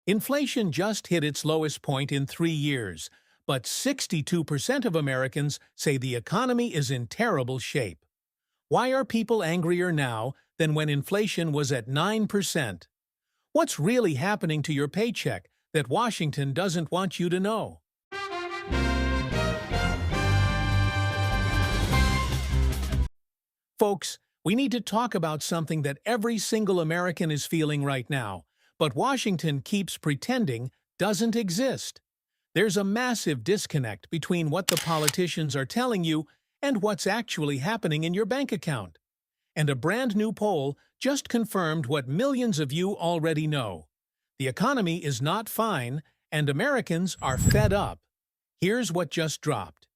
Inflation just hit its lowest point in 3 years, but 62% of Americans say the economy is in terrible shape. Why are people angrier now than when inflation was at 9%? What's really happening to your paycheck that Washington doesn't want you to know? Folks, we need to talk about something that every single American is feeling right now, but Washington keeps pretending doesn't exist. There's a massive disconnect between what the politicians are telling you and what's actually happening in your bank account. And a brand new poll just confirmed what millions of you already know. The economy is not fine, and Americans are fed up. Here's what just dropped.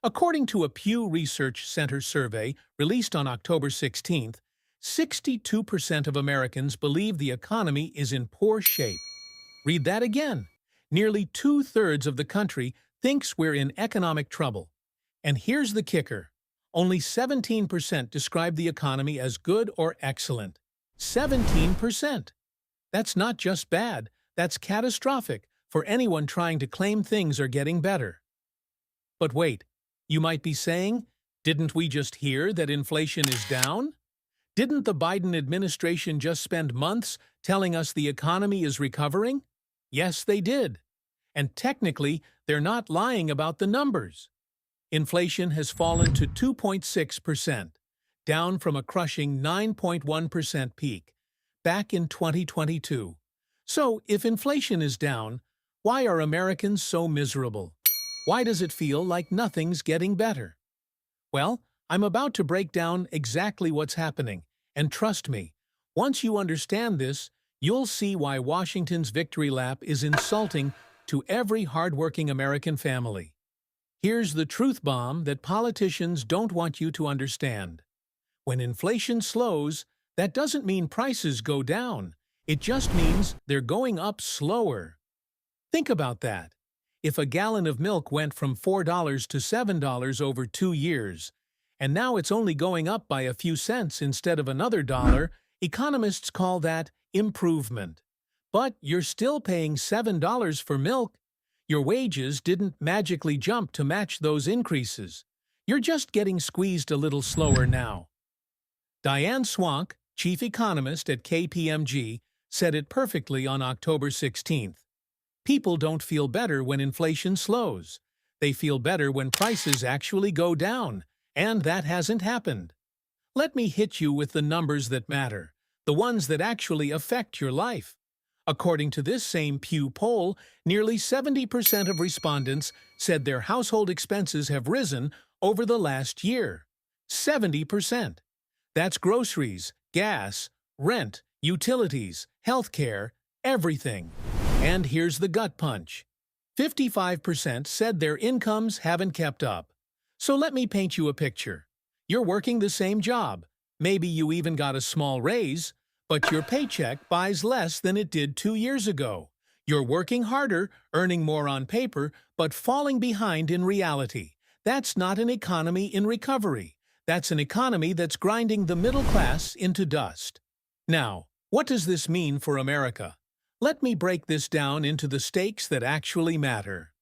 According to a Pew Research Center survey released on October 16th, 62% of Americans believe the economy is in poor shape. Read that again. Nearly 2/3 of the country thinks we're in economic trouble. And here's the kicker. Only 17% describe the economy as good or excellent. 17%! That's not just bad, that's catastrophic for anyone trying to claim things are getting better. But wait, you might be saying, didn't we just hear that inflation is down? Didn't the Biden administration just spend months telling us the economy is recovering? Yes, they did. And technically, they're not lying about the numbers. Inflation has fallen to 2.6%, down from a crushing 9.1% peak, back in 2022. So, if inflation is down, why are Americans so miserable? Why does it feel like nothing's getting better? Well, I'm about to break down exactly what's happening, and trust me, once you understand this, you'll see why Washington's victory lap is insulting to every hardworking American family. Here's the truth bomb that politicians don't want you to understand. When inflation slows, that doesn't mean prices go down. It just means they're going up slower. Think about that. If a gallon of milk went from $4 to $7 over 2 years, and now it's only going up by a few cents instead of another dollar, economists call that improvement. But you're still paying $7 for milk. Your wages didn't magically jump to match those increases. You're just getting squeezed a little slower now. Diane Swonk, chief economist at KPMG, said it perfectly on October 16th. People don't feel better when inflation slows. They feel better when prices actually go down, and that hasn't happened. Let me hit you with the numbers that matter, the ones that actually affect your life. According to this same Pew poll, nearly 70% of respondents said their household expenses have risen over the last year. 70%. That's groceries, gas, rent, utilities, healthcare, everything. And here's the gut punch. 55% said their incomes haven't kept up. So let me paint you a picture. You're working the same job. Maybe you even got a small raise, but your paycheck buys less than it did 2 years ago. You're working harder, earning more on paper, but falling behind in reality. That's not an economy in recovery. That's an economy that's grinding the middle class into dust. Now, what does this mean for America? Let me break this down into the stakes that actually matter.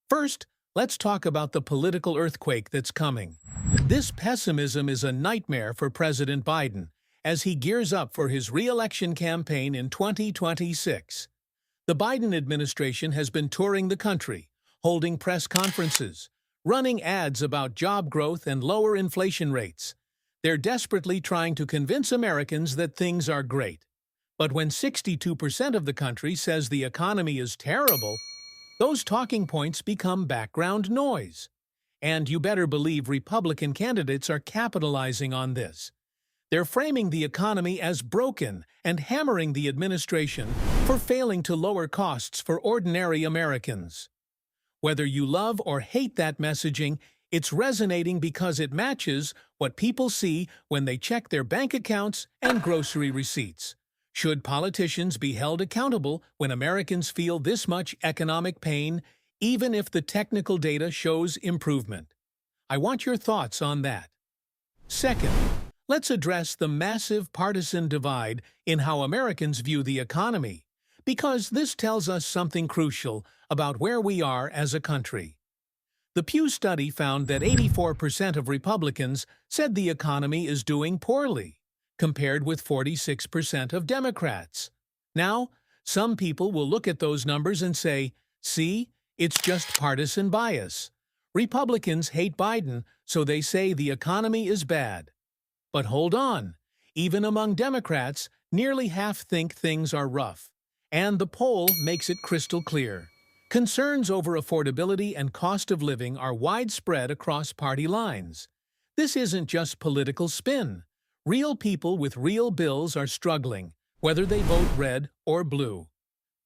First, let's talk about the political earthquake that's coming. This pessimism is a nightmare for President Biden as he gears up for his re-election campaign in 2026. The Biden administration has been touring the country, holding press conferences, running ads about job growth and lower inflation rates. They're desperately trying to convince Americans that things are great. But when 62% of the country says the economy is terrible, those talking points become background noise. And you better believe Republican candidates are capitalizing on this. They're framing the economy as broken and hammering the administration for failing to lower costs for ordinary Americans. Whether you love or hate that messaging, it's resonating because it matches what people see when they check their bank accounts and grocery receipts. Should politicians be held accountable when Americans feel this much economic pain, even if the technical data shows improvement? I want your thoughts on that. Second, let's address the massive partisan divide in how Americans view the economy. Because this tells us something crucial about where we are as a country. The Pew study found that 84% of Republicans said the economy is doing poorly, compared with 46% of Democrats. Now, some people will look at those numbers and say, see, it's just partisan bias. Republicans hate Biden, so they say the economy is bad. But hold on. Even among Democrats, nearly half think things are rough. And the poll makes it crystal clear. Concerns over affordability and cost of living are widespread across party lines. This isn't just political spin. Real people with real bills are struggling, whether they vote red or blue.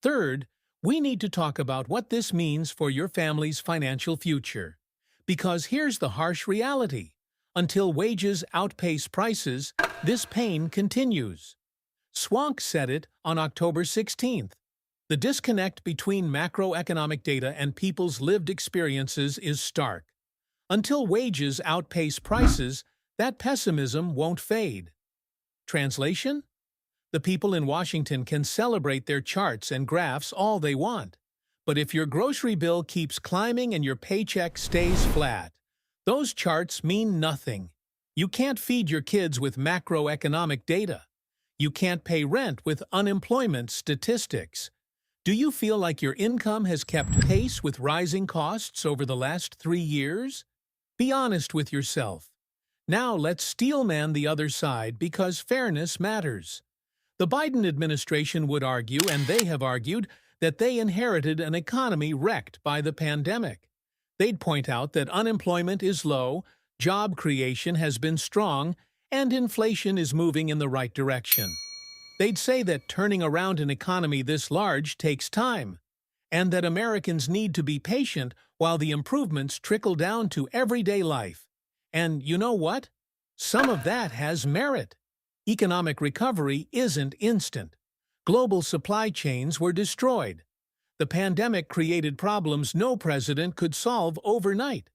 Third, we need to talk about what this means for your family's financial future. Because here's the harsh reality. Until wages outpace prices, this pain continues. Swank said it on October 16th. The disconnect between macroeconomic data and people's lived experiences is stark. Until wages outpace prices, that pessimism won't fade. Translation? The people in Washington can celebrate their charts and graphs all they want. But if your grocery bill keeps climbing and your paycheck stays flat, those charts mean nothing. You can't feed your kids with macroeconomic data. You can't pay rent with unemployment statistics. Do you feel like your income has kept pace with rising costs over the last 3 years? Be honest with yourself. Now let's steelman the other side because fairness matters. The Biden administration would argue, and they have argued, that they inherited an economy wrecked by the pandemic. They'd point out that unemployment is low, job creation has been strong, and inflation is moving in the right direction. They'd say that turning around an economy this large takes time, and that Americans need to be patient while the improvements trickle down to everyday life. And you know what? Some of that has merit. Economic recovery isn't instant. Global supply chains were destroyed. The pandemic created problems no president could solve overnight.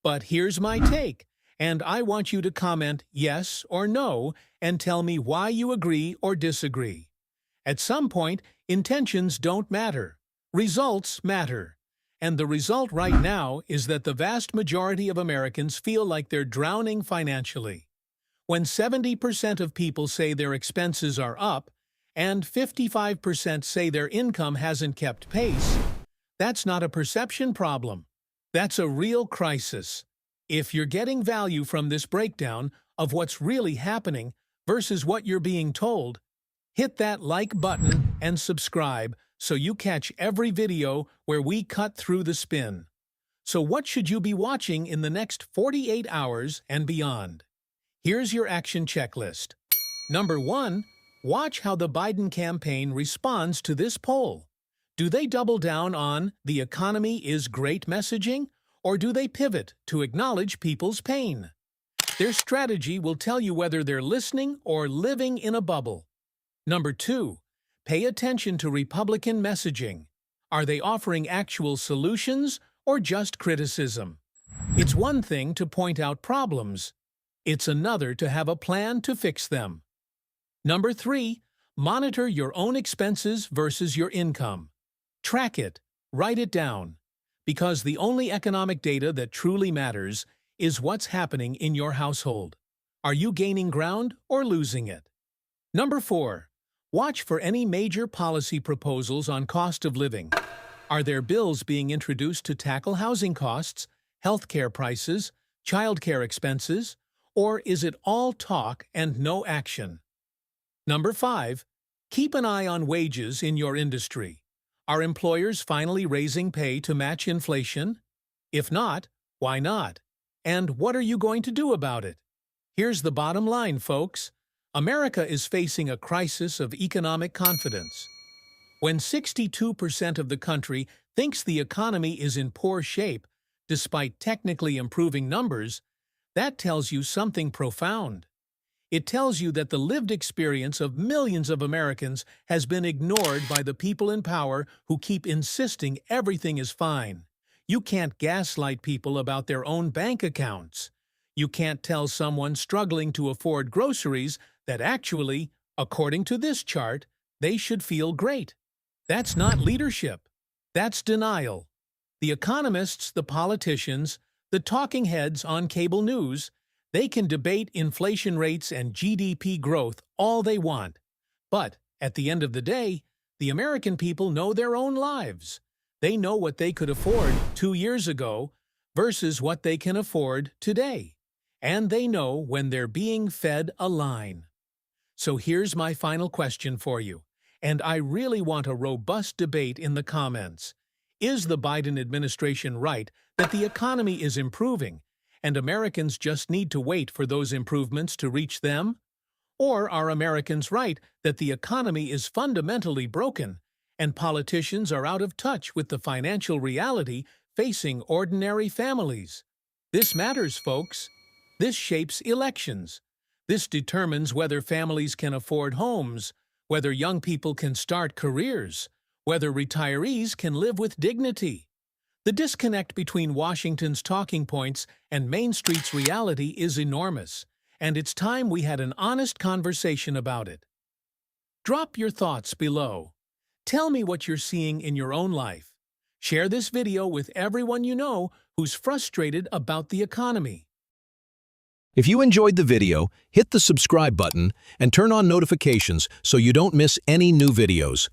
But here's my take, and I want you to comment yes or no and tell me why you agree or disagree. At some point, intentions don't matter. Results matter. And the result right now is that the vast majority of Americans feel like they're drowning financially. When 70% of people say their expenses are up, and 55% say their income hasn't kept pace, that's not a perception problem. That's a real crisis. If you're getting value from this breakdown of what's really happening versus what you're being told, hit that like button and subscribe so you catch every video where we cut through the spin. So what should you be watching in the next 48 hours and beyond? Here's your action checklist. Number 1, watch how the Biden campaign responds to this poll. Do they double down on "the economy is great" messaging, or do they pivot to acknowledge people's pain? Their strategy will tell you whether they're listening or living in a bubble. Number 2, pay attention to Republican messaging. Are they offering actual solutions or just criticism? It's one thing to point out problems. It's another to have a plan to fix them. Number 3, monitor your own expenses versus your income. Track it, write it down, because the only economic data that truly matters is what's happening in your household. Are you gaining ground or losing it? Number 4, watch for any major policy proposals on cost of living. Are there bills being introduced to tackle housing costs, healthcare prices, childcare expenses, or is it all talk and no action? Number 5, keep an eye on wages in your industry. Are employers finally raising pay to match inflation? If not, why not? And what are you going to do about it? Here's the bottom line, folks. America is facing a crisis of economic confidence. When 62% of the country thinks the economy is in poor shape, despite technically improving numbers, that tells you something profound. It tells you that the lived experience of millions of Americans has been ignored by the people in power who keep insisting everything is fine. You can't gaslight people about their own bank accounts. You can't tell someone struggling to afford groceries that actually, according to this chart, they should feel great. That's not leadership. That's denial. The economists, the politicians, the talking heads on cable news, they can debate inflation rates and GDP growth all they want. But at the end of the day, the American people know their own lives. They know what they could afford 2 years ago versus what they can afford today. And they know when they're being fed a line. So here's my final question for you, and I really want a robust debate in the comments. Is the Biden administration right that the economy is improving, and Americans just need to wait for those improvements to reach them? Or are Americans right that the economy is fundamentally broken, and politicians are out of touch with the financial reality facing ordinary families? This matters, folks. This shapes elections. This determines whether families can afford homes, whether young people can start careers, whether retirees can live with dignity. The disconnect between Washington's talking points and Main Street's reality is enormous, and it's time we had an honest conversation about it. Drop your thoughts below. Tell me what you're seeing in your own life. Share this video with everyone you know who's frustrated about the economy. If you enjoyed the video, hit the subscribe button and turn on notifications so you don't miss any new videos.